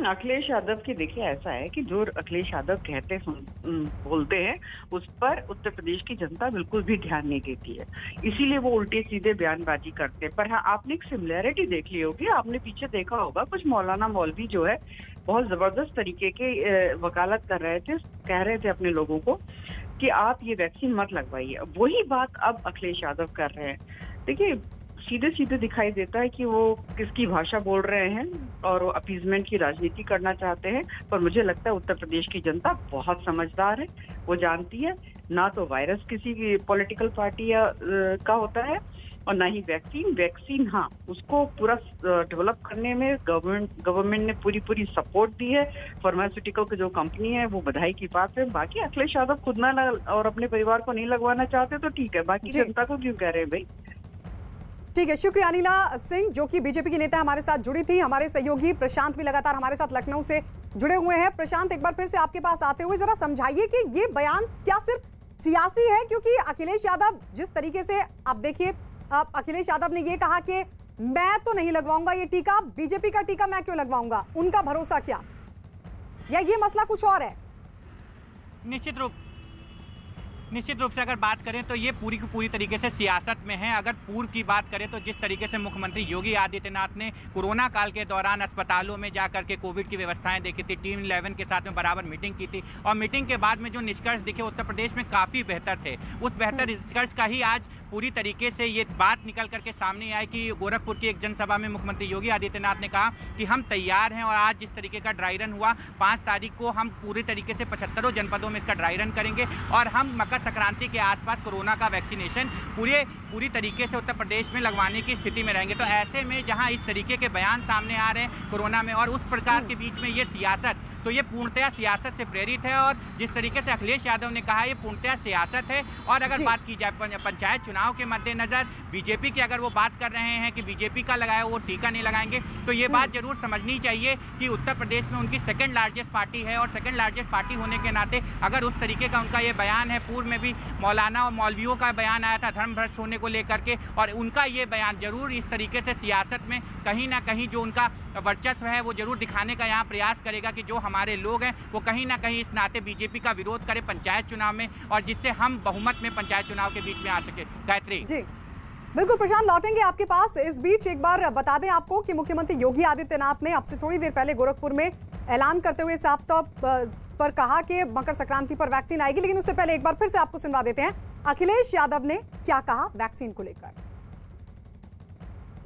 अखिलेश यादव की देखिए ऐसा है कि जो अखिलेश यादव कहते बोलते हैं उस पर उत्तर प्रदेश की जनता बिल्कुल भी ध्यान नहीं देती है, इसीलिए वो उल्टे सीधे बयानबाजी करते हैं। पर हाँ, आपने एक सिमिलैरिटी देख ली होगी, आपने पीछे देखा होगा कुछ मौलाना मौलवी जो है बहुत जबरदस्त तरीके के वकालत कर रहे थे, कह रहे थे अपने लोगों को कि आप ये वैक्सीन मत लगवाइए। वही बात अब अखिलेश यादव कर रहे हैं। देखिए, सीधे सीधे दिखाई देता है कि वो किसकी भाषा बोल रहे हैं और वो अपीजमेंट की राजनीति करना चाहते हैं। पर मुझे लगता है उत्तर प्रदेश की जनता बहुत समझदार है, वो जानती है ना तो वायरस किसी की पॉलिटिकल पार्टी का होता है और ना ही वैक्सीन हाँ, उसको पूरा डेवलप करने में गवर्नमेंट ने पूरी सपोर्ट दी है। फार्मास्यूटिकल की जो कंपनी है वो बधाई की बात है। बाकी अखिलेश यादव खुद ना और अपने परिवार को नहीं लगवाना चाहते तो ठीक है, बाकी जनता को क्यों कह रहे हैं भाई? ठीक है, शुक्रिया अनिला सिंह जो कि बीजेपी की नेता हमारे साथ जुड़ी थी। हमारे सहयोगी प्रशांत भी लगातार हमारे साथ लखनऊ से जुड़े हुए हैं। प्रशांत, एक बार फिर से आपके पास आते हुए जरा समझाइए कि ये बयान क्या सिर्फ सियासी है? क्योंकि अखिलेश यादव जिस तरीके से, आप देखिए, अखिलेश यादव ने ये कहा कि मैं तो नहीं लगवाऊंगा ये टीका, बीजेपी का टीका मैं क्यों लगवाऊंगा, उनका भरोसा क्या, या ये मसला कुछ और है? निश्चित रूप से अगर बात करें तो ये पूरी की पूरी तरीके से सियासत में है। अगर पूर्व की बात करें तो जिस तरीके से मुख्यमंत्री योगी आदित्यनाथ ने कोरोना काल के दौरान अस्पतालों में जाकर के कोविड की व्यवस्थाएं देखी थी, टीम 11 के साथ में बराबर मीटिंग की थी और मीटिंग के बाद में जो निष्कर्ष दिखे उत्तर प्रदेश में काफ़ी बेहतर थे। उस बेहतर निष्कर्ष का ही आज पूरी तरीके से ये बात निकल करके सामने आई कि गोरखपुर की एक जनसभा में मुख्यमंत्री योगी आदित्यनाथ ने कहा कि हम तैयार हैं और आज जिस तरीके का ड्राई रन हुआ 5 तारीख को हम पूरी तरीके से 75 जनपदों में इसका ड्राई रन करेंगे और हम मकर संक्रांति के आसपास कोरोना का वैक्सीनेशन पूरी तरीके से उत्तर प्रदेश में लगवाने की स्थिति में रहेंगे। तो ऐसे में जहां इस तरीके के बयान सामने आ रहे हैं कोरोना में और उस प्रकार के बीच में ये सियासत, तो ये पूर्णतया सियासत से प्रेरित है और जिस तरीके से अखिलेश यादव ने कहा ये पूर्णतया सियासत है। और अगर बात की जाए पंचायत चुनाव के मद्देनजर बीजेपी की, अगर वो बात कर रहे हैं कि बीजेपी का लगाया वो टीका नहीं लगाएंगे, तो ये बात जरूर समझनी चाहिए कि उत्तर प्रदेश में उनकी सेकंड लार्जेस्ट पार्टी है और सेकंड लार्जेस्ट पार्टी होने के नाते अगर उस तरीके का उनका ये बयान है, पूर्व में भी मौलाना और मौलवियों का बयान आया था धर्म भ्रष्ट होने करने को लेकर के, और उनका ये बयान जरूर इस तरीके से सियासत में कहीं ना कहीं जो उनका वर्चस्व है वो जरूर दिखाने का यहाँ प्रयास करेगा कि जो हमारे लोग हैं वो कहीं ना कहीं इस नाते बीजेपी का विरोध करे पंचायत चुनाव में, और जिससे हम बहुमत में पंचायत चुनाव के बीच में आ सके। गायत्री जी बिल्कुल प्रशांत, लौटेंगे आपके पास। इस बीच एक बार बता दें आपको कि मुख्यमंत्री योगी आदित्यनाथ ने अब से थोड़ी देर पहले गोरखपुर में ऐलान करते हुए साफ तौर पर कहा कि मकर संक्रांति पर वैक्सीन आएगी, लेकिन उससे पहले एक बार फिर से आपको सुनवा देते हैं अखिलेश यादव ने क्या कहा वैक्सीन को लेकर।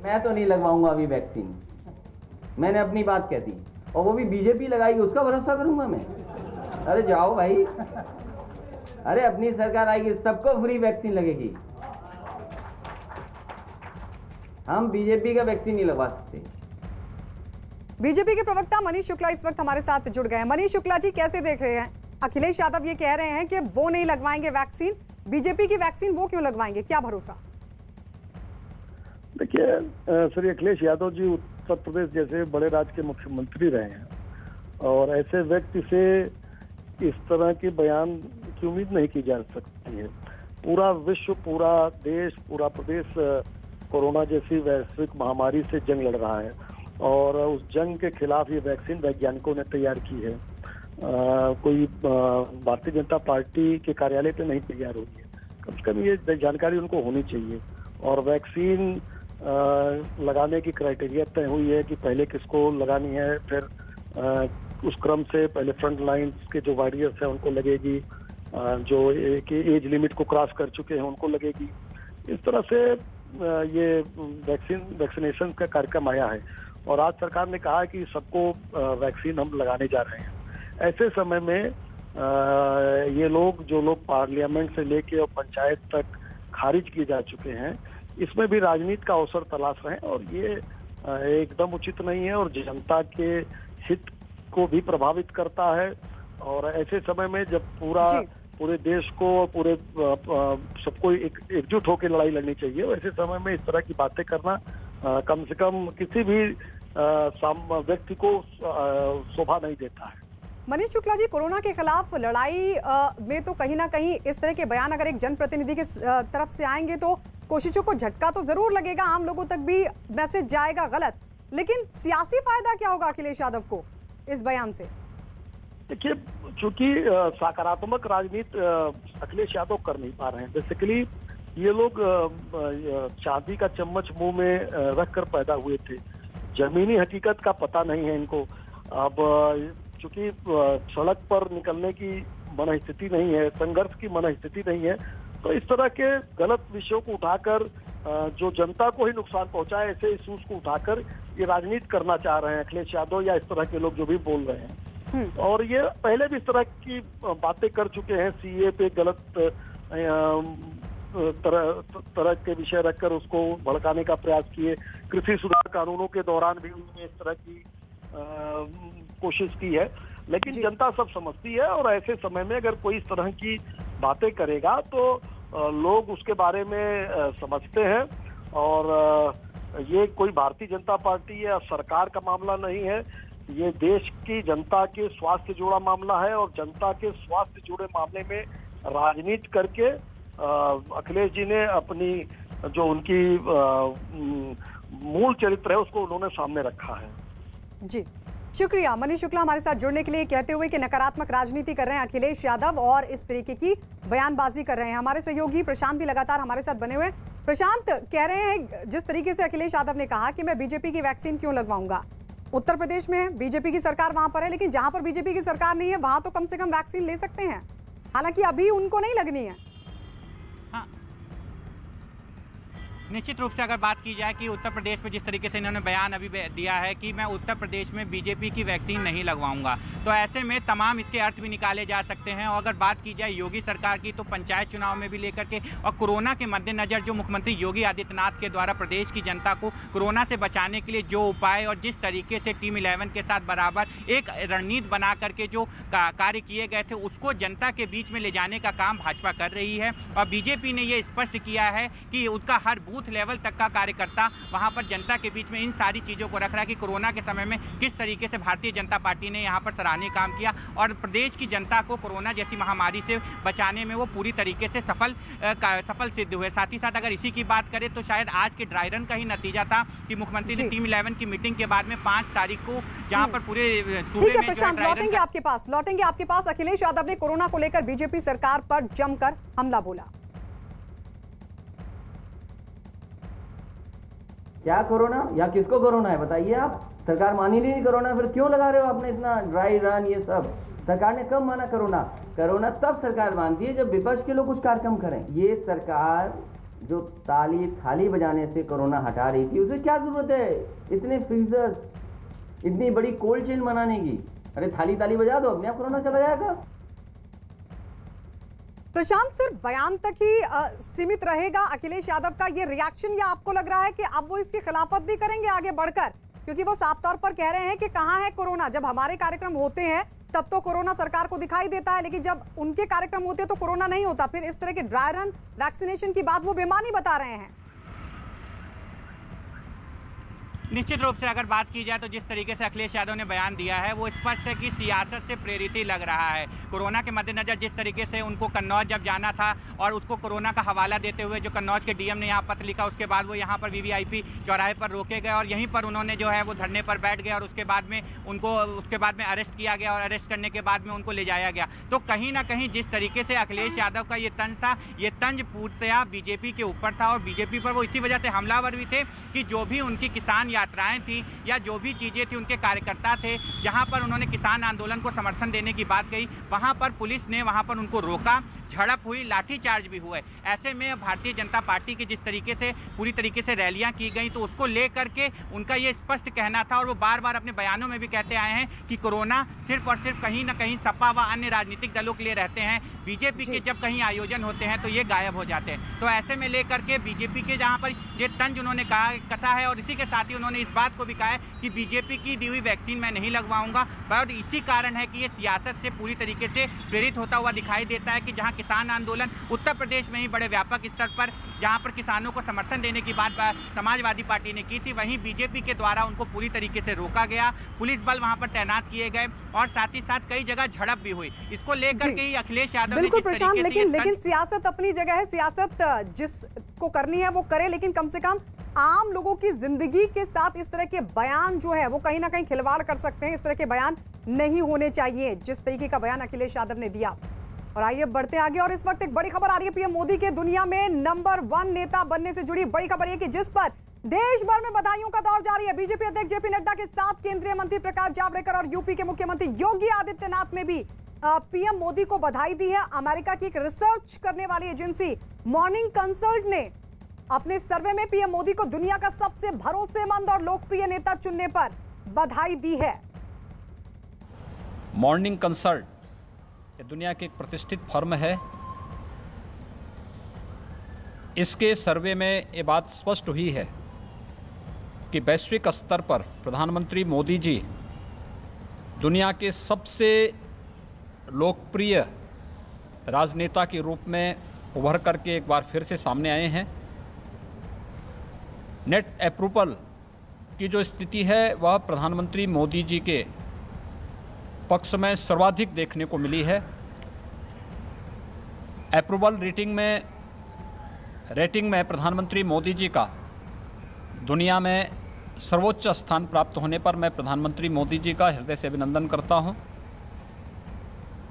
मैं तो नहीं लगवाऊंगा अभी वैक्सीन, मैंने अपनी बात कह दी, और वो भी बीजेपी लगाएगी उसका भरोसा करूंगा मैं? अरे जाओ भाई, अरे अपनी सरकार आएगी सबको फ्री वैक्सीन लगेगी, हम बीजेपी का वैक्सीन नहीं लगवा सकते। बीजेपी के प्रवक्ता मनीष शुक्ला इस वक्त हमारे साथ जुड़ गए हैं। मनीष शुक्ला जी, कैसे देख रहे हैं? अखिलेश यादव ये कह रहे हैं कि वो नहीं लगवाएंगे वैक्सीन, बीजेपी की वैक्सीन वो क्यों लगवाएंगे, क्या भरोसा? देखिए श्री अखिलेश यादव जी उत्तर प्रदेश जैसे बड़े राज्य के मुख्यमंत्री रहे हैं, और ऐसे व्यक्ति से इस तरह के बयान की उम्मीद नहीं की जा सकती है। पूरा विश्व, पूरा देश, पूरा प्रदेश कोरोना जैसी वैश्विक महामारी से जंग लड़ रहा है, और उस जंग के खिलाफ ये वैक्सीन वैज्ञानिकों ने तैयार की है। कोई भारतीय जनता पार्टी के कार्यालय पे नहीं तैयार हुई है, कम से कम ये जानकारी उनको होनी चाहिए। और वैक्सीन लगाने की क्राइटेरिया तय हुई है कि पहले किसको लगानी है, फिर उस क्रम से पहले फ्रंट लाइन्स के जो वॉरियर्स हैं उनको लगेगी, जो एक एज लिमिट को क्रॉस कर चुके हैं उनको लगेगी। इस तरह से ये वैक्सीनेशन का कार्यक्रम आया है, और आज सरकार ने कहा कि सबको वैक्सीन हम लगाने जा रहे हैं। ऐसे समय में ये लोग, जो लोग पार्लियामेंट से लेके और पंचायत तक खारिज किए जा चुके हैं, इसमें भी राजनीति का अवसर तलाश रहे हैं, और ये एकदम उचित नहीं है, और जनता के हित को भी प्रभावित करता है। और ऐसे समय में जब पूरे देश को, पूरे सबको एकजुट होकर लड़ाई लड़नी चाहिए, और ऐसे समय में इस तरह की बातें करना कम से कम किसी भी व्यक्ति को शोभा नहीं देता है। मनीष शुक्ला जी, कोरोना के खिलाफ लड़ाई में तो कहीं ना कहीं इस तरह के बयान अगर एक जनप्रतिनिधि के तरफ से आएंगे तो कोशिशों को झटका तो जरूर लगेगा, आम लोगों तक भी मैसेज जाएगा गलत, लेकिन सियासी फायदा क्या होगा अखिलेश यादव को इस बयान से? देखिए, चूंकि सकारात्मक राजनीति अखिलेश यादव कर नहीं पा रहे हैं। बेसिकली ये लोग चांदी का चम्मच मुंह में रखकर पैदा हुए थे, जमीनी हकीकत का पता नहीं है इनको। अब चूंकि सड़क पर निकलने की मनस्थिति नहीं है, संघर्ष की मनस्थिति नहीं है, तो इस तरह के गलत विषयों को उठाकर जो जनता को ही नुकसान पहुंचाए, ऐसे इश्यूज को उठाकर ये राजनीति करना चाह रहे हैं अखिलेश यादव या इस तरह के लोग जो भी बोल रहे हैं। और ये पहले भी इस तरह की बातें कर चुके हैं, सीए पे गलत तरह के विषय रखकर उसको भड़काने का प्रयास किए। कृषि सुधार कानूनों के दौरान भी उन्होंने इस तरह की कोशिश की है, लेकिन जनता सब समझती है, और ऐसे समय में अगर कोई इस तरह की बातें करेगा तो लोग उसके बारे में समझते हैं। और ये कोई भारतीय जनता पार्टी या सरकार का मामला नहीं है, ये देश की जनता के स्वास्थ्य से जुड़ा मामला है, और जनता के स्वास्थ्य से जुड़े मामले में राजनीति करके अखिलेश जी ने अपनी जो उनकी मूल चरित्र है उसको उन्होंने सामने रखा है। जी शुक्रिया मनीष शुक्ला हमारे साथ जुड़ने के लिए, कहते हुए कि नकारात्मक राजनीति कर रहे हैं अखिलेश यादव और इस तरीके की बयानबाजी कर रहे हैं। हमारे सहयोगी प्रशांत भी लगातार हमारे साथ बने हुए हैं। प्रशांत, कह रहे हैं जिस तरीके से अखिलेश यादव ने कहा कि मैं बीजेपी की वैक्सीन क्यों लगवाऊंगा, उत्तर प्रदेश में है, बीजेपी की सरकार वहां पर है, लेकिन जहां पर बीजेपी की सरकार नहीं है वहां तो कम से कम वैक्सीन ले सकते हैं, हालांकि अभी उनको नहीं लगनी है। निश्चित रूप से अगर बात की जाए कि उत्तर प्रदेश में जिस तरीके से इन्होंने बयान अभी दिया है कि मैं उत्तर प्रदेश में बीजेपी की वैक्सीन नहीं लगवाऊंगा, तो ऐसे में तमाम इसके अर्थ भी निकाले जा सकते हैं। और अगर बात की जाए योगी सरकार की, तो पंचायत चुनाव में भी लेकर के और कोरोना के मद्देनजर जो मुख्यमंत्री योगी आदित्यनाथ के द्वारा प्रदेश की जनता को कोरोना से बचाने के लिए जो उपाय और जिस तरीके से टीम 11 के साथ बराबर एक रणनीति बना करके जो कार्य किए गए थे उसको जनता के बीच में ले जाने का काम भाजपा कर रही है। और बीजेपी ने ये स्पष्ट किया है कि उसका हर बूथ बूथ लेवल तक का कार्यकर्ता वहाँ पर जनता के बीच में इन सारी चीज़ों को रख रहा है कि कोरोना के समय में किस तरीके से भारतीय जनता पार्टी ने यहाँ पर सराहनीय काम किया और प्रदेश की जनता को कोरोना जैसी महामारी से बचाने में वो पूरी तरीके से सफल सिद्ध हुए। साथ ही साथ अगर इसी की बात करें तो शायद आज के ड्राई रन का ही नतीजा था कि मुख्यमंत्री ने टीम 11 की मीटिंग के बाद में 5 तारीख को जहां पर पूरे सूबे में प्रशांत लौटेंगे आपके पास अखिलेश यादव ने कोरोना को लेकर बीजेपी सरकार पर जमकर हमला बोला। क्या कोरोना या किसको कोरोना है बताइए आप? सरकार मान ही नहीं कोरोना, फिर क्यों लगा रहे हो आपने इतना ड्राई रन? ये सब सरकार ने कब माना कोरोना? कोरोना तब सरकार मानती है जब विपक्ष के लोग कुछ कार्यक्रम करें। ये सरकार जो ताली थाली बजाने से कोरोना हटा रही थी, उसे क्या जरूरत है इतने फ्रीजर्स, इतनी बड़ी कोल्ड चेन बनाने की? अरे थाली ताली बजा दो, अपने आप कोरोना चला जाएगा। प्रशांत, सिर्फ बयान तक ही सीमित रहेगा अखिलेश यादव का ये रिएक्शन, या आपको लग रहा है कि अब वो इसकी खिलाफत भी करेंगे आगे बढ़कर? क्योंकि वो साफ तौर पर कह रहे हैं कि कहाँ है कोरोना। जब हमारे कार्यक्रम होते हैं तब तो कोरोना सरकार को दिखाई देता है, लेकिन जब उनके कार्यक्रम होते हैं तो कोरोना नहीं होता। फिर इस तरह के ड्राई रन, वैक्सीनेशन की बात वो बेमानी बता रहे हैं। निश्चित रूप से अगर बात की जाए तो जिस तरीके से अखिलेश यादव ने बयान दिया है वो स्पष्ट है कि सियासत से प्रेरित ही लग रहा है। कोरोना के मद्देनजर जिस तरीके से उनको कन्नौज जब जाना था और उसको कोरोना का हवाला देते हुए जो कन्नौज के डीएम ने यहाँ पत्र लिखा, उसके बाद वो यहाँ पर वीवीआईपी चौराहे पर रोके गए और यहीं पर उन्होंने जो है वो धरने पर बैठ गए और उसके बाद में अरेस्ट किया गया और अरेस्ट करने के बाद में उनको ले जाया गया। तो कहीं ना कहीं जिस तरीके से अखिलेश यादव का ये तंज था, ये तंज पूर्णतया बीजेपी के ऊपर था और बीजेपी पर वो इसी वजह से हमलावर भी थे कि जो भी उनकी किसान यात्राएं थी या जो भी चीज़ें थी, उनके कार्यकर्ता थे, जहां पर उन्होंने किसान आंदोलन को समर्थन देने की बात कही, वहां पर पुलिस ने वहां पर उनको रोका, झड़प हुई, लाठीचार्ज भी हुए। ऐसे में भारतीय जनता पार्टी की जिस तरीके से पूरी तरीके से रैलियां की गई तो उसको लेकर के उनका ये स्पष्ट कहना था और वो बार बार अपने बयानों में भी कहते आए हैं कि कोरोना सिर्फ और सिर्फ कहीं ना कहीं सपा व अन्य राजनीतिक दलों के लिए रहते हैं। बीजेपी के जब कहीं आयोजन होते हैं तो ये गायब हो जाते हैं। तो ऐसे में लेकर के बीजेपी के जहाँ पर ये तंज उन्होंने कसा है और इसी के साथ ही उन्होंने इस बात को भी कहा है कि बीजेपी की दी हुई वैक्सीन मैं नहीं लगवाऊंगा। और इसी कारण है कि ये सियासत से पूरी तरीके से प्रेरित होता हुआ दिखाई देता है कि जहां किसान आंदोलन उत्तर प्रदेश में ही बड़े व्यापक स्तर पर जहां पर किसानों को समर्थन देने की बात समाजवादी पार्टी ने की थी, वहीं बीजेपी के द्वारा उनको पूरी तरीके से रोका गया, पुलिस बल वहां पर तैनात किए गए और साथ ही साथ कई जगह झड़प भी हुई। इसको लेकर के ही अखिलेश यादव बिल्कुल प्रशांत, लेकिन सियासत अपनी जगह है, सियासत जिसको करनी है वो करे, लेकिन कम से कम आम लोगों की जिंदगी के साथ इस तरह के बयान जो है वो कहीं ना कहीं खिलवाड़ कर सकते हैं। इस तरह के बयान नहीं होने चाहिए जिस तरीके का बयान अखिलेश यादव ने दिया। और आइए बढ़ते आगे और इस वक्त एक बड़ी खबर आ रही है पीएम मोदी के दुनिया में नंबर 1 नेता बनने से जुड़ी बड़ी खबर है कि जिस पर देश भर में बधाइयों का दौर जारी है। बीजेपी अध्यक्ष जेपी नड्डा के साथ केंद्रीय मंत्री प्रकाश जावड़ेकर और यूपी के मुख्यमंत्री योगी आदित्यनाथ ने भी पीएम मोदी को बधाई दी है। अमेरिका की एक रिसर्च करने वाली एजेंसी मॉर्निंग कंसल्ट ने अपने सर्वे में पीएम मोदी को दुनिया का सबसे भरोसेमंद और लोकप्रिय नेता चुनने पर बधाई दी है। मॉर्निंग कंसल्ट ये दुनिया की एक प्रतिष्ठित फर्म है। इसके सर्वे में ये बात स्पष्ट हुई है कि वैश्विक स्तर पर प्रधानमंत्री मोदी जी दुनिया के सबसे लोकप्रिय राजनेता के रूप में उभर करके एक बार फिर से सामने आए हैं। नेट अप्रूवल की जो स्थिति है वह प्रधानमंत्री मोदी जी के पक्ष में सर्वाधिक देखने को मिली है। अप्रूवल रेटिंग में प्रधानमंत्री मोदी जी का दुनिया में सर्वोच्च स्थान प्राप्त होने पर मैं प्रधानमंत्री मोदी जी का हृदय से अभिनंदन करता हूं।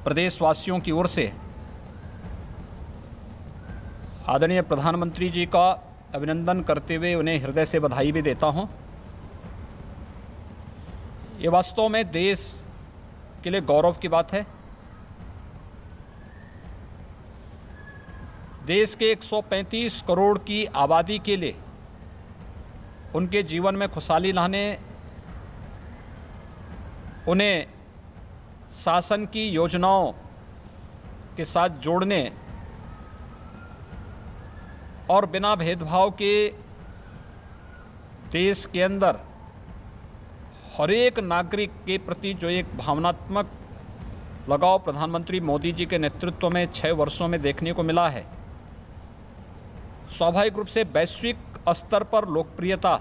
प्रदेशवासियों की ओर से आदरणीय प्रधानमंत्री जी का अभिनंदन करते हुए उन्हें हृदय से बधाई भी देता हूं। ये वास्तव में देश के लिए गौरव की बात है। देश के 135 करोड़ की आबादी के लिए उनके जीवन में खुशहाली लाने, उन्हें शासन की योजनाओं के साथ जोड़ने और बिना भेदभाव के देश के अंदर हर एक नागरिक के प्रति जो एक भावनात्मक लगाव प्रधानमंत्री मोदी जी के नेतृत्व में 6 वर्षों में देखने को मिला है, स्वाभाविक रूप से वैश्विक स्तर पर लोकप्रियता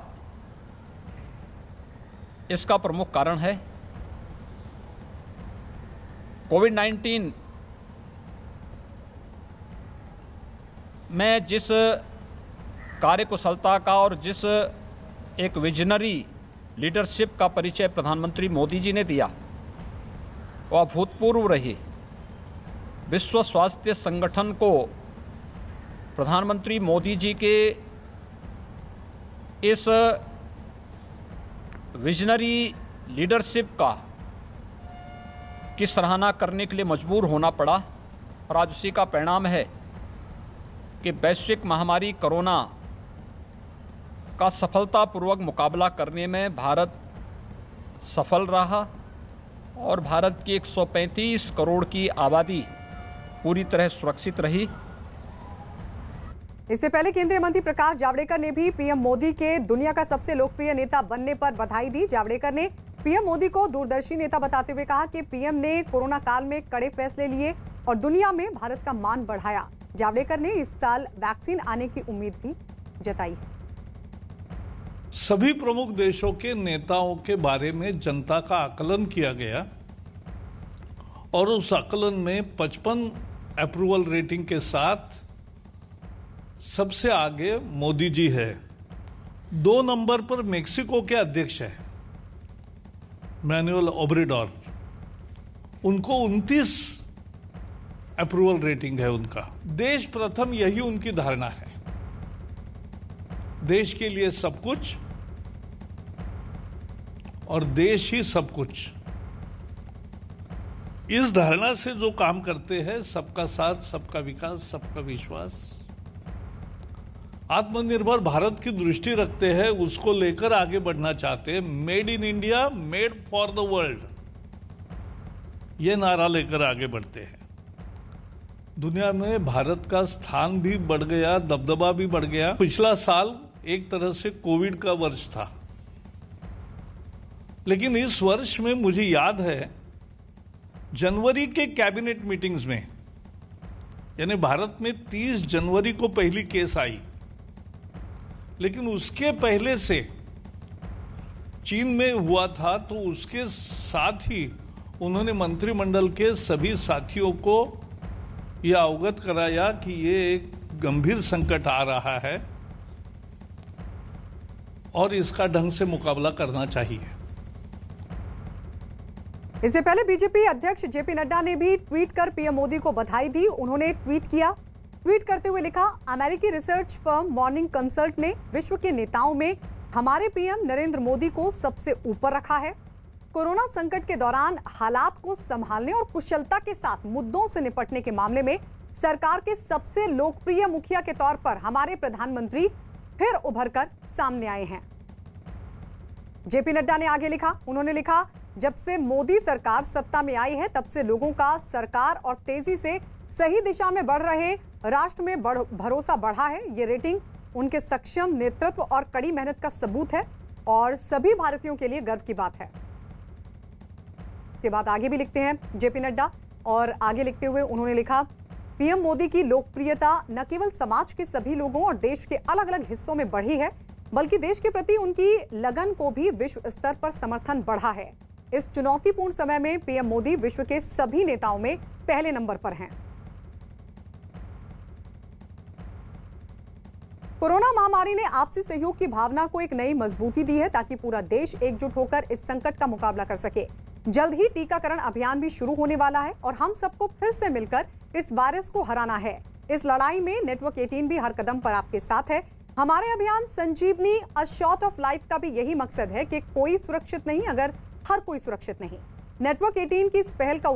इसका प्रमुख कारण है। कोविड-19 में जिस कार्यकुशलता का और जिस एक विजनरी लीडरशिप का परिचय प्रधानमंत्री मोदी जी ने दिया वह अभूतपूर्व रही। विश्व स्वास्थ्य संगठन को प्रधानमंत्री मोदी जी के इस विजनरी लीडरशिप की सराहना करने के लिए मजबूर होना पड़ा और आज उसी का परिणाम है कि वैश्विक महामारी कोरोना का सफलतापूर्वक मुकाबला करने में भारत सफल रहा और भारत की 135 करोड़ की आबादी पूरी तरह सुरक्षित रही। इससे पहले केंद्रीय मंत्री प्रकाश जावड़ेकर ने भी पीएम मोदी के दुनिया का सबसे लोकप्रिय नेता बनने पर बधाई दी। जावड़ेकर ने पीएम मोदी को दूरदर्शी नेता बताते हुए कहा कि पीएम ने कोरोना काल में कड़े फैसले लिए और दुनिया में भारत का मान बढ़ाया। जावड़ेकर ने इस साल वैक्सीन आने की उम्मीद भी जताई। सभी प्रमुख देशों के नेताओं के बारे में जनता का आकलन किया गया और उस आकलन में 55 अप्रूवल रेटिंग के साथ सबसे आगे मोदी जी है। 2 नंबर पर मेक्सिको के अध्यक्ष है मैनुअल ओब्रेडोर, उनको 29 अप्रूवल रेटिंग है उनका। देश प्रथम, यही उनकी धारणा है। देश के लिए सब कुछ और देश ही सब कुछ। इस धारणा से जो काम करते हैं, सबका साथ, सबका विकास, सबका विश्वास, आत्मनिर्भर भारत की दृष्टि रखते हैं, उसको लेकर आगे बढ़ना चाहते हैं। Made in India, made for the world, ये नारा लेकर आगे बढ़ते हैं। दुनिया में भारत का स्थान भी बढ़ गया, दबदबा भी बढ़ गया। पिछला साल एक तरह से कोविड का वर्ष था, लेकिन इस वर्ष में मुझे याद है जनवरी के कैबिनेट मीटिंग्स में, यानी भारत में 30 जनवरी को पहली केस आई, लेकिन उसके पहले से चीन में हुआ था, तो उसके साथ ही उन्होंने मंत्रिमंडल के सभी साथियों को यह अवगत कराया कि ये एक गंभीर संकट आ रहा है और इसका ढंग से मुकाबला करना चाहिए। इससे पहले बीजेपी अध्यक्ष जेपी नड्डा ने भी ट्वीट कर पीएम मोदी को बधाई दी। उन्होंने ट्वीट करते हुए लिखा, अमेरिकी रिसर्च फर्म मॉर्निंग कंसल्ट ने विश्व के नेताओं में हमारे पीएम नरेंद्र मोदी को सबसे ऊपर रखा है। कोरोना संकट के दौरान हालात को संभालने और कुशलता के साथ मुद्दों से निपटने के मामले में सरकार के सबसे लोकप्रिय मुखिया के तौर पर हमारे प्रधानमंत्री फिर उभरकर सामने आए हैं। जेपी नड्डा ने आगे लिखा, उन्होंने लिखा, जब से मोदी सरकार सत्ता में आई है तब से लोगों का सरकार और तेजी से सही दिशा में बढ़ रहे राष्ट्र में भरोसा बढ़ा है। ये रेटिंग उनके सक्षम नेतृत्व और कड़ी मेहनत का सबूत है और सभी भारतीयों के लिए गर्व की बात है। इसके बाद आगे भी लिखते हैं जेपी नड्डा, और आगे लिखते हुए उन्होंने लिखा, पीएम मोदी की लोकप्रियता न केवल समाज के सभी लोगों और देश के अलग अलग हिस्सों में बढ़ी है, बल्कि देश के प्रति उनकी लगन को भी विश्व स्तर पर समर्थन बढ़ा है। इस चुनौतीपूर्ण समय में पीएम मोदी विश्व के सभी नेताओं में पहले नंबर पर हैं। कोरोना महामारी ने आपसी सहयोग की भावना को एक नई मजबूती दी है ताकि पूरा देश एकजुट होकर इस संकट का मुकाबला कर सके। जल्द ही टीकाकरण अभियान भी शुरू होने वाला है और हम सबको फिर से मिलकर इस वायरस को हराना है। इस लड़ाई में नेटवर्क 18 भी हर कदम पर आपके साथ है। हमारे अभियान संजीवनी अ शॉट ऑफ लाइफ का भी यही मकसद है कि कोई सुरक्षित नहीं अगर हर कोई सुरक्षित नहीं। नेटवर्क 18 की इस पहल का